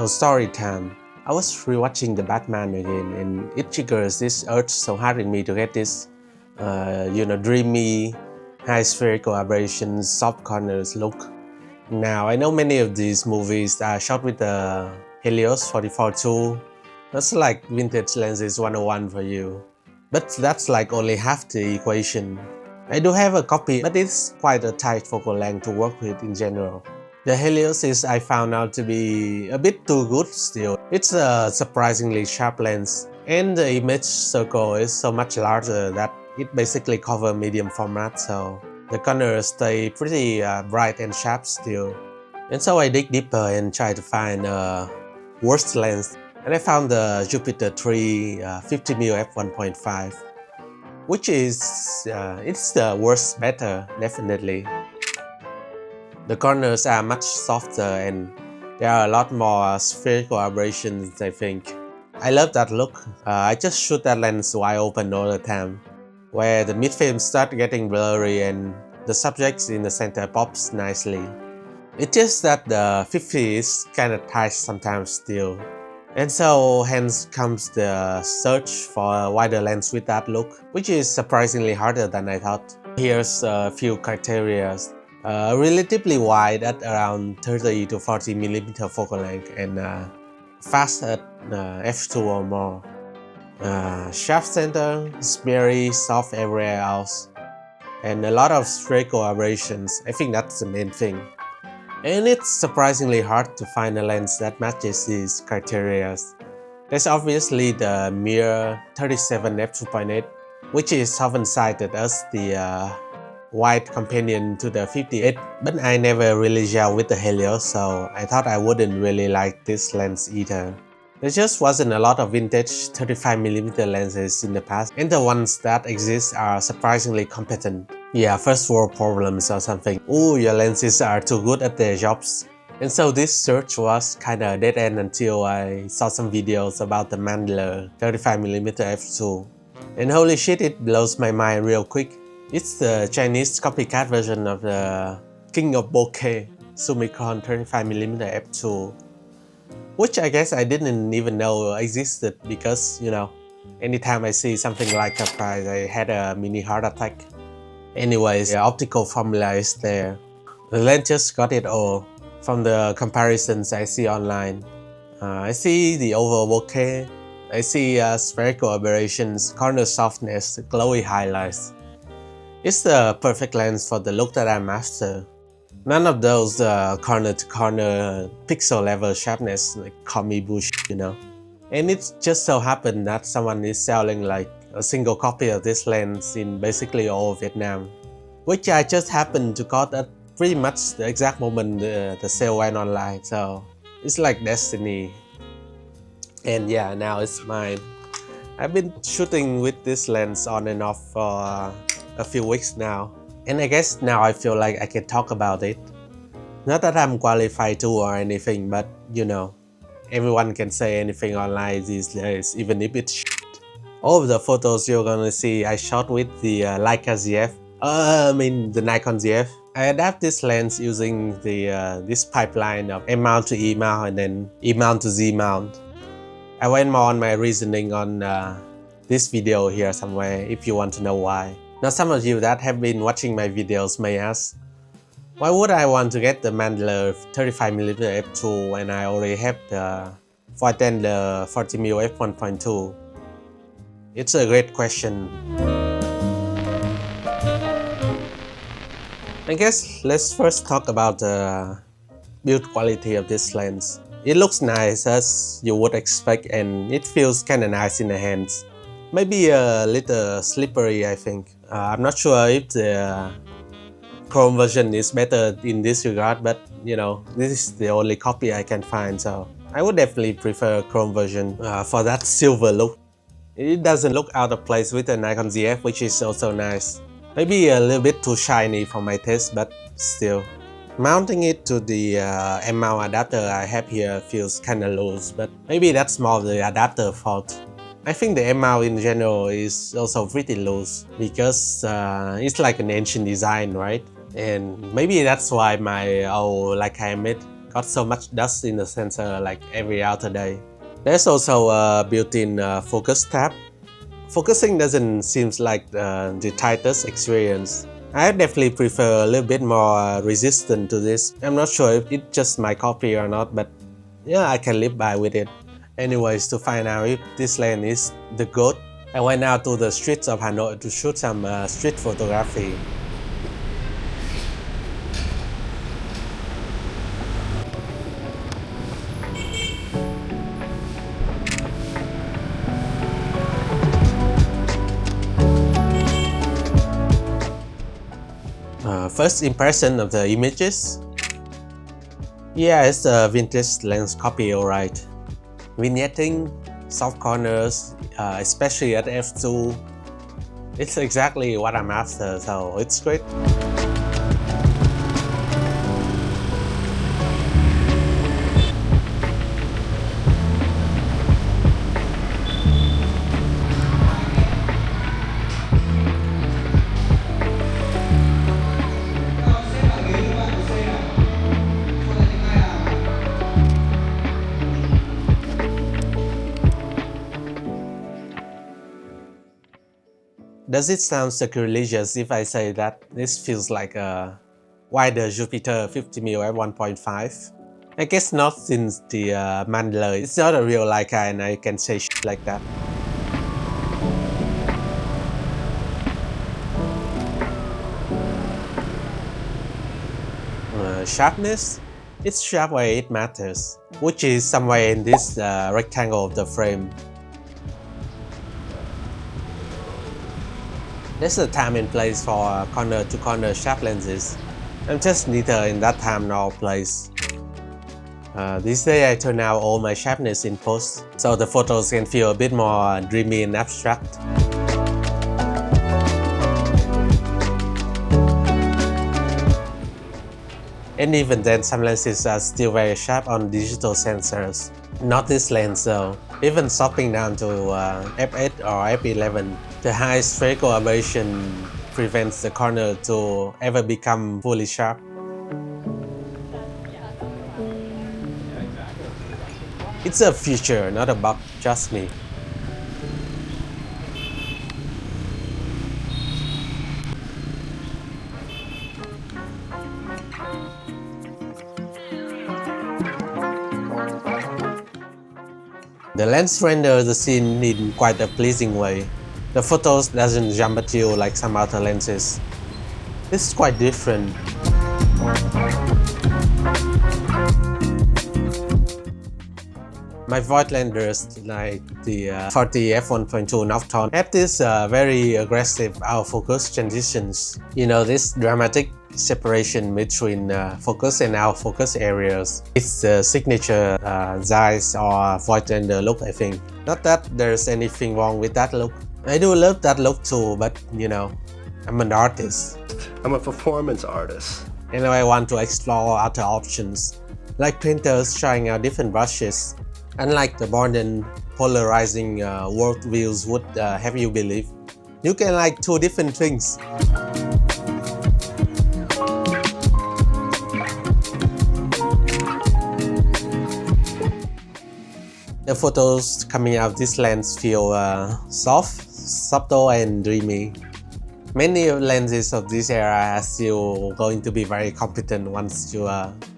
So story time. I was rewatching the Batman again and it triggers this urge so hard in me to get this, dreamy, high spherical aberrations, soft corners look. Now, I know many of these movies are shot with the Helios 44-2. That's like vintage lenses 101 for you. But that's like only half the equation. I do have a copy, but it's quite a tight focal length to work with in general. The Helios is I found out to be a bit too good still. It's a surprisingly sharp lens, and the image circle is so much larger that it basically covers medium format, so the corners stay pretty bright and sharp still. And so I dig deeper and try to find a worse lens, and I found the Jupiter 3 50mm f1.5, which is it's the worst better definitely. The corners are much softer and there are a lot more spherical aberrations, I think. I love that look. I just shoot that lens wide open all the time, where the midframe starts getting blurry and the subject in the center pops nicely. It's just that the 50 is kinda tight sometimes still. And so hence comes the search for a wider lens with that look, which is surprisingly harder than I thought. Here's a few criteria. Relatively wide at around 30 to 40mm focal length and fast at f2 or more. Sharp center, smeary, soft everywhere else, and a lot of spherical aberrations. I think that's the main thing. And it's surprisingly hard to find a lens that matches these criteria. There's obviously the Mir 37 f2.8, which is often cited as the wide companion to the 58, but I never really gel with the Helios, so I thought I wouldn't really like this lens either. There just wasn't a lot of vintage 35mm lenses in the past, and the ones that exist are surprisingly competent. Yeah, first world problems or something. Ooh, your lenses are too good at their jobs. And so this search was kinda dead end until I saw some videos about the Mandler 35mm f2. And holy shit, it blows my mind real quick. It's the Chinese copycat version of the king of Bokeh, Summicron 35mm f2, which I guess I didn't even know existed because, anytime I see something like a price, I had a mini heart attack. Anyways, the optical formula is there. The lens just got it all from the comparisons I see online. I see the oval bokeh, I see spherical aberrations, corner softness, glowy highlights. It's the perfect lens for the look that I'm after. None of those corner-to-corner pixel level sharpness like commie bullshit, And it just so happened that someone is selling like a single copy of this lens in basically all of Vietnam, which I just happened to got at pretty much the exact moment the sale went online, so it's like destiny. And yeah, now it's mine. I've been shooting with this lens on and off for a few weeks now, and I guess now I feel like I can talk about it. Not that I'm qualified to or anything, but everyone can say anything online these days, even if it's shit. All of the photos you're gonna see I shot with the Leica Zf, the Nikon Zf. I adapt this lens using this pipeline of M mount to E mount and then E mount to Z mount. I went more on my reasoning on this video here somewhere if you want to know why. Now some of you that have been watching my videos may ask, why would I want to get the Mandler 35mm f2 when I already have the 40mm f1.2? It's a great question. I guess let's first talk about the build quality of this lens. It looks nice as you would expect and it feels kinda nice in the hands. Maybe a little slippery, I think. I'm not sure if the Chrome version is better in this regard, but this is the only copy I can find, so I would definitely prefer Chrome version for that silver look. It doesn't look out of place with the Nikon Zf, which is also nice. Maybe a little bit too shiny for my taste, but still. Mounting it to the M-mount adapter I have here feels kinda loose, but maybe that's more the adapter fault. I think the M-mount in general is also pretty loose because it's like an ancient design, right? And maybe that's why my old Leica image got so much dust in the sensor like every other day. There's also a built-in focus tab. Focusing doesn't seem like the tightest experience. I definitely prefer a little bit more resistant to this. I'm not sure if it's just my copy or not, but yeah, I can live by with it. Anyways, to find out if this lens is the GOAT, I went out to the streets of Hanoi to shoot some street photography. First impression of the images? Yeah, it's a vintage lens copy, alright. Vignetting, soft corners, especially at f2, it's exactly what I'm after, so it's great. Does it sound sacrilegious if I say that this feels like a wider Jupiter 50mm f1.5? I guess not, since the Mandler is not a real Leica and I can say shit like that. Sharpness? It's sharp where it matters, which is somewhere in this rectangle of the frame. There's a time and place for corner-to-corner sharp lenses. I'm just neither in that time nor place. This day I turn out all my sharpness in post, so the photos can feel a bit more dreamy and abstract. And even then, some lenses are still very sharp on digital sensors. Not this lens though. Even swapping down to f8 or f11, the high spherical aberration prevents the corner to ever become fully sharp. It's a feature, not a bug, trust me. The lens renders the scene in quite a pleasing way. The photos doesn't jump at you like some other lenses. This is quite different. My void lenses, like the 40 f1.2 Nocturne, have this very aggressive out-of-focus transitions. You know, this dramatic separation between focus and out-of-focus areas. It's the signature Zeiss or void lens look, I think. Not that there's anything wrong with that look. I do love that look too, but you know, I'm an artist. I'm a performance artist. And I want to explore other options, like painters trying out different brushes. Unlike the modern polarizing worldviews would have you believe, you can like two different things. The photos coming out of this lens feel soft, subtle and dreamy. Many lenses of this era are still going to be very competent once you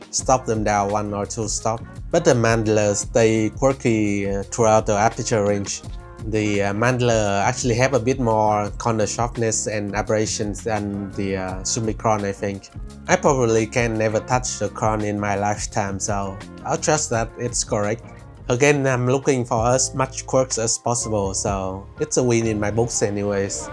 stop them down one or two stops. But the Mandler stay quirky throughout the aperture range. The Mandler actually have a bit more corner sharpness and aberrations than the Summicron, I think. I probably can never touch the Cron in my lifetime, so I'll trust that it's correct. Again, I'm looking for as much quirks as possible, so it's a win in my books anyways.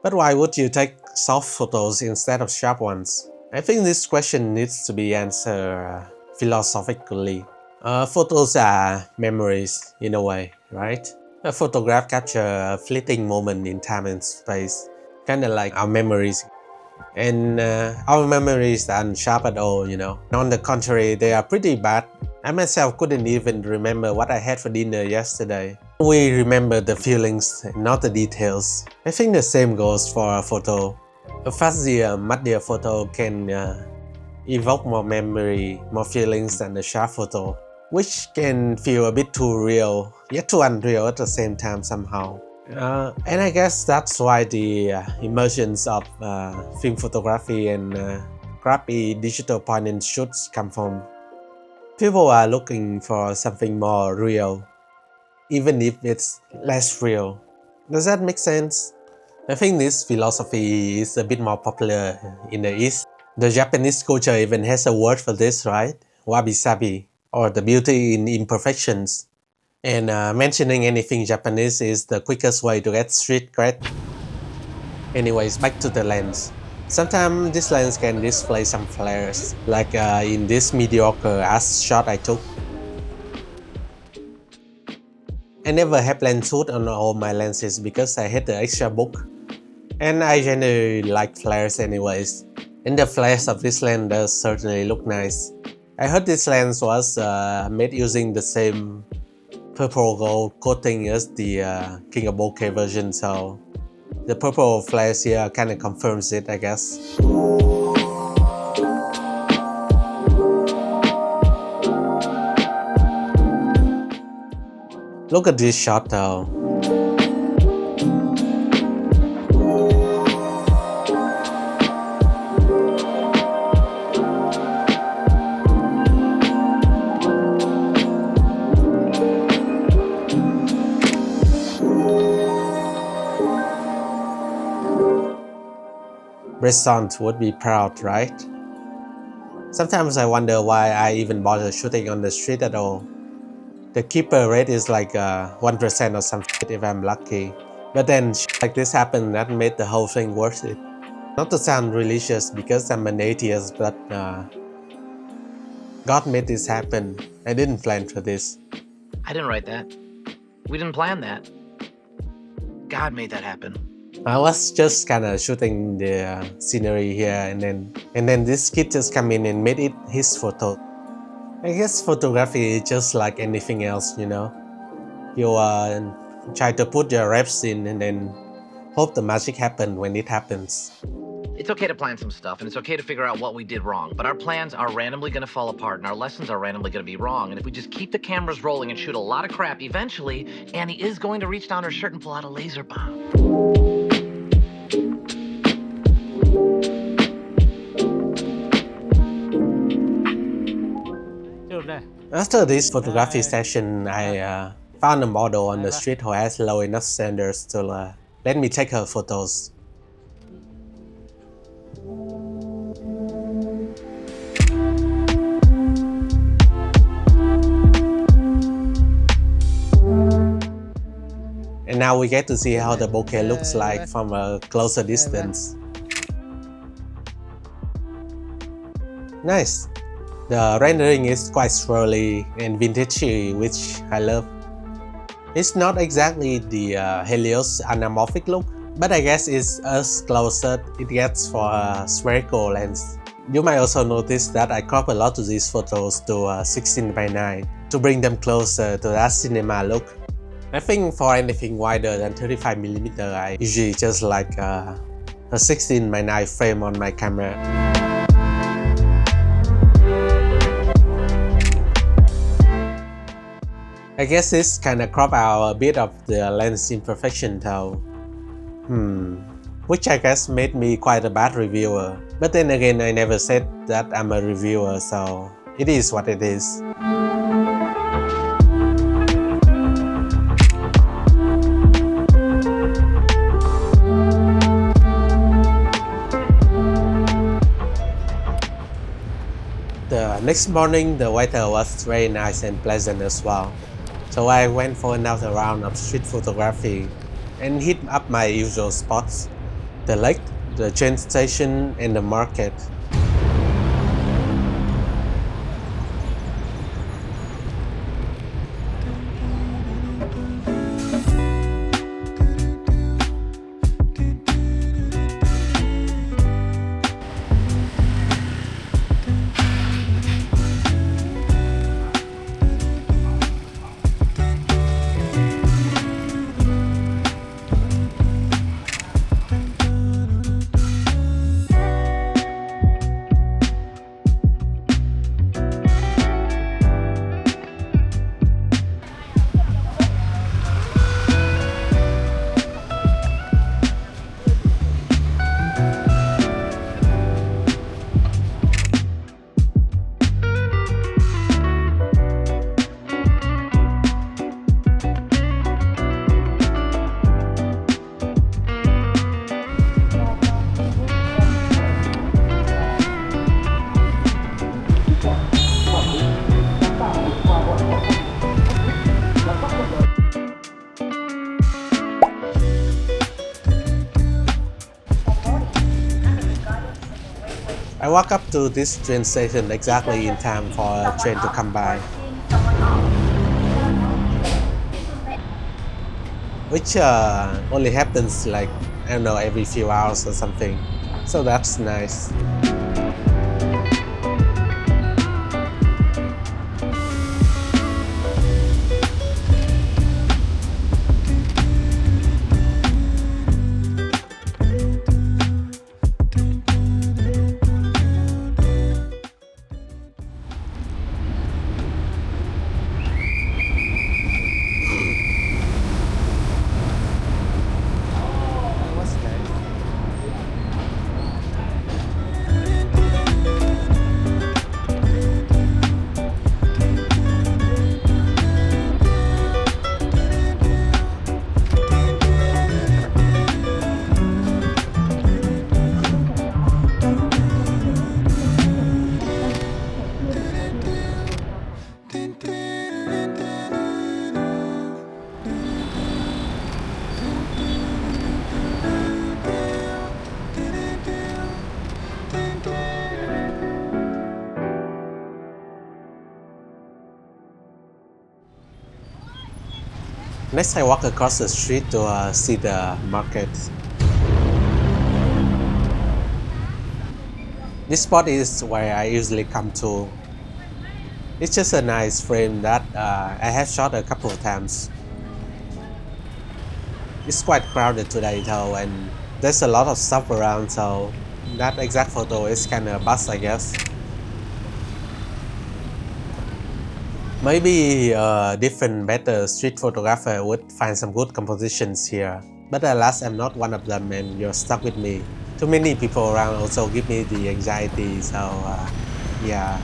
But why would you take soft photos instead of sharp ones? I think this question needs to be answered philosophically. Photos are memories in a way, right? A photograph captures a fleeting moment in time and space, kinda like our memories. And our memories aren't sharp at all, On the contrary, they are pretty bad. I myself couldn't even remember what I had for dinner yesterday. We remember the feelings, not the details. I think the same goes for a photo. A fuzzier, muddier photo can evoke more memory, more feelings than a sharp photo, which can feel a bit too real, yet too unreal at the same time somehow. And I guess that's why the emergence of film photography and crappy digital point and shoots come from. People are looking for something more real, even if it's less real. Does that make sense? I think this philosophy is a bit more popular in the East. The Japanese culture even has a word for this, right? Wabi-sabi, or the beauty in imperfections. And mentioning anything Japanese is the quickest way to get street cred. Anyways, back to the lens. Sometimes this lens can display some flares, like in this mediocre ass shot I took. I never have lens hood on all my lenses because I had the extra book. And I generally like flares anyways. And the flares of this lens does certainly look nice. I heard this lens was made using the same purple gold coating as the King of Bokeh version, so the purple flares here kinda confirms it, I guess. Look at this shot though. Bressant would be proud, right? Sometimes I wonder why I even bother shooting on the street at all. The keeper rate is like 1% or some shit if I'm lucky. But then shit like this happened that made the whole thing worth it. Not to sound religious because I'm an atheist, but God made this happen. I didn't plan for this. I didn't write that. We didn't plan that. God made that happen. I was just kinda shooting the scenery here and then this kid just come in and made it his photo. I guess photography is just like anything else, You try to put your reps in and then hope the magic happens when it happens. It's okay to plan some stuff, and it's okay to figure out what we did wrong, but our plans are randomly going to fall apart, and our lessons are randomly going to be wrong. And if we just keep the cameras rolling and shoot a lot of crap, eventually, Annie is going to reach down her shirt and pull out a laser bomb. After this photography session, I found a model on the street who has low enough standards to let me take her photos. And now we get to see how the bokeh looks like from a closer distance. Nice! The rendering is quite swirly and vintagey, which I love. It's not exactly the Helios anamorphic look, but I guess it's as close as it gets for a spherical lens. You might also notice that I crop a lot of these photos to 16:9 to bring them closer to that cinema look. I think for anything wider than 35mm, I usually just like a 16:9 frame on my camera. I guess this kinda crop out a bit of the lens imperfection though. Which I guess made me quite a bad reviewer. But then again, I never said that I'm a reviewer, so it is what it is. The next morning, the weather was very nice and pleasant as well. So I went for another round of street photography and hit up my usual spots: the lake, the train station, and the market. I walk up to this train station exactly in time for a train to come by, which only happens like, I don't know, every few hours or something. So that's nice. Next, I walk across the street to see the market. This spot is where I usually come to. It's just a nice frame that I have shot a couple of times. It's quite crowded today though, and there's a lot of stuff around, so that exact photo is kinda bust, I guess. Maybe a different, better street photographer would find some good compositions here. But alas, I'm not one of them and you're stuck with me. Too many people around also give me the anxiety, so yeah.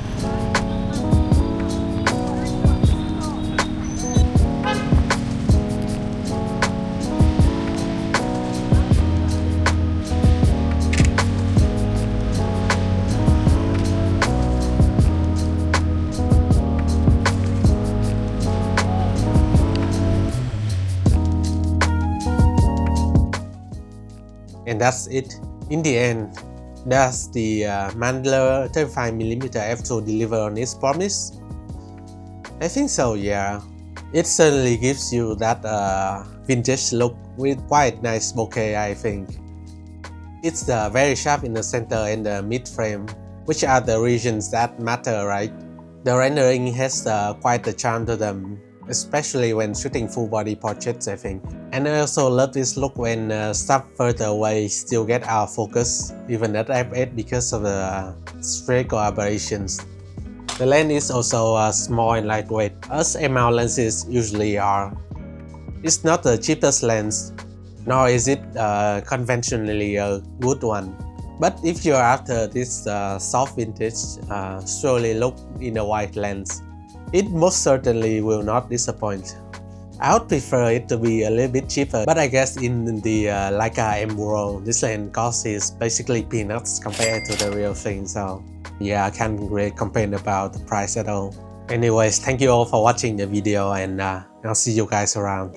And that's it. In the end, does the Mandler 35mm f2 deliver on its promise? I think so, yeah. It certainly gives you that vintage look with quite nice bokeh, I think. It's very sharp in the center and the mid frame, which are the regions that matter, right? The rendering has quite a charm to them, especially when shooting full body portraits, I think. And I also love this look when stuff further away still get out of focus, even at f8 because of the spherical aberrations. The lens is also small and lightweight, as M-mount lenses usually are. It's not the cheapest lens, nor is it conventionally a good one. But if you're after this soft vintage, surely look in a wide lens. It most certainly will not disappoint. I would prefer it to be a little bit cheaper, but I guess in the Leica M world, this lens cost is basically peanuts compared to the real thing, so yeah, I can't really complain about the price at all. Anyways, thank you all for watching the video, and I'll see you guys around.